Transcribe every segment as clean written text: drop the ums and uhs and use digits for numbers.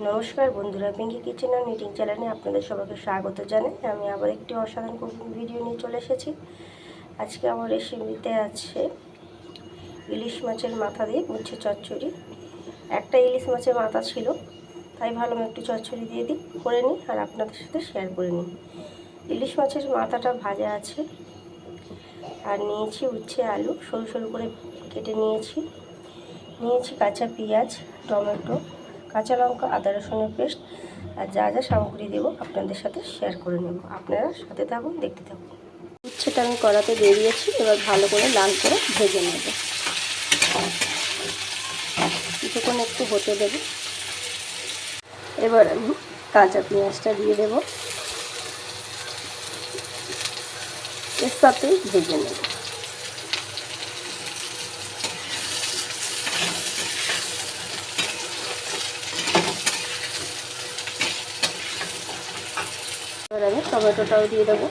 নমস্কার বন্ধুরা, পিঙ্কি কিচেন আর নিটিং চ্যানেলে আপনাদের সবাইকে স্বাগত জানাই। আমি আবার একটি অসাধারণ কুকিং ভিডিও নিয়ে চলে এসেছি। আজকে আমার রেসিপিতে আছে ইলিশ মাছের মাথা দিয়ে উচ্ছে চচ্চড়ি। একটা ইলিশ মাছের মাথা ছিল, তাই ভালো একটু চচ্চড়ি দিয়ে করে নিই আর আপনাদের সাথে শেয়ার করে নিই। ইলিশ মাছের মাথাটা ভাজা আছে, আর নিয়েছি উচ্ছে আলু সরু সরু করে কেটে নিয়েছি কাঁচা পেঁয়াজ, টমেটো, কাঁচা লঙ্কা, আদা রসুনের পেস্ট আর যা যা সামগ্রী দেবো আপনাদের সাথে শেয়ার করে নেব। আপনারা সাথে থাকুন, দেখতে থাকুন। উচ্ছেটা আমি কড়াতে দিয়ে দিয়েছি, এবার ভালো করে লাল করে ভেজে নেব। কিছুক্ষণ একটু হতে দেব। এবার আমি কাঁচা পেঁয়াজটা দিয়ে দেব, এর সাথে ভেজে নেব। এবার আমি টমেটোটাও দিয়ে দেবো,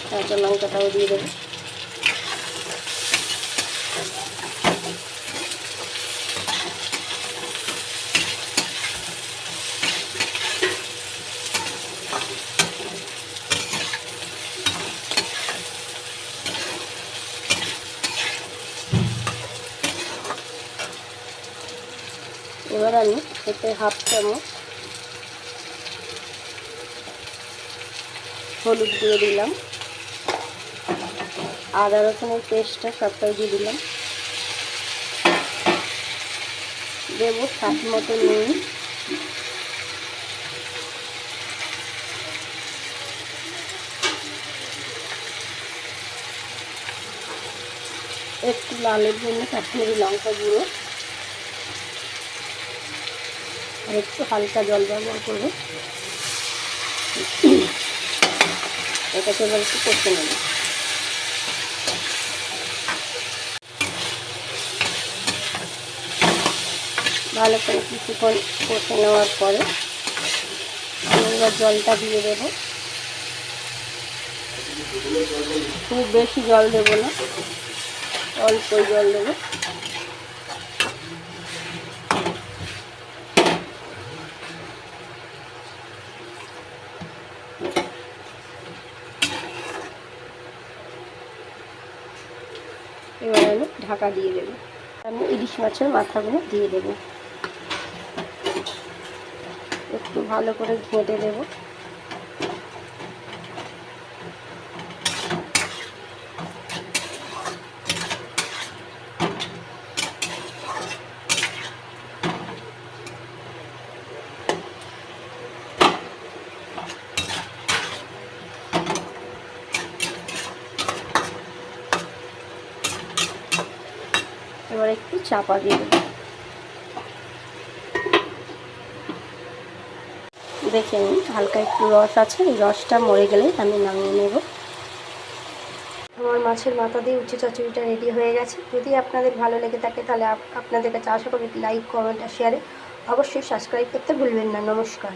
কাঁচা লঙ্কাটাও দিয়ে দেবো। এবার আমি এতে হাফ চামচ হলুদ দিয়ে দিলাম, আদা রসুনের পেস্টটা সবটাই দিয়ে দিলাম, দেব স্বাদ মতো নুন, একটু লালের জন্য কাশ্মীরি লঙ্কা গুঁড়ো, আর একটু হালকা জল ব্যবহার করবো। এটাকে এবার একটু কষে নেব। ভালো করে কিছুক্ষণ কষে নেওয়ার পরে আমি এবার জলটা দিয়ে দেবো। খুব বেশি জল দেবো না, অল্পই জল দেবো। এবার আমি ঢাকা দিয়ে দেবো। আমি ইলিশ মাছের মাথাগুলো দিয়ে দেবো, একটু ভালো করে ঘেঁটে দেবো। এবার একটু চাপা দিয়ে দেবো। দেখে নিন হালকা একটু রস আছে, এই রসটা মরে গেলে আমি নামিয়ে নেব। আমার মাছের মাথা দিয়ে উচ্ছে চচ্চড়িটা রেডি হয়ে গেছে। যদি আপনাদের ভালো লেগে থাকে তাহলে আপনাদের কাছে আশা করি লাইক, কমেন্ট আর শেয়ারে অবশ্যই সাবস্ক্রাইব করতে ভুলবেন না। নমস্কার।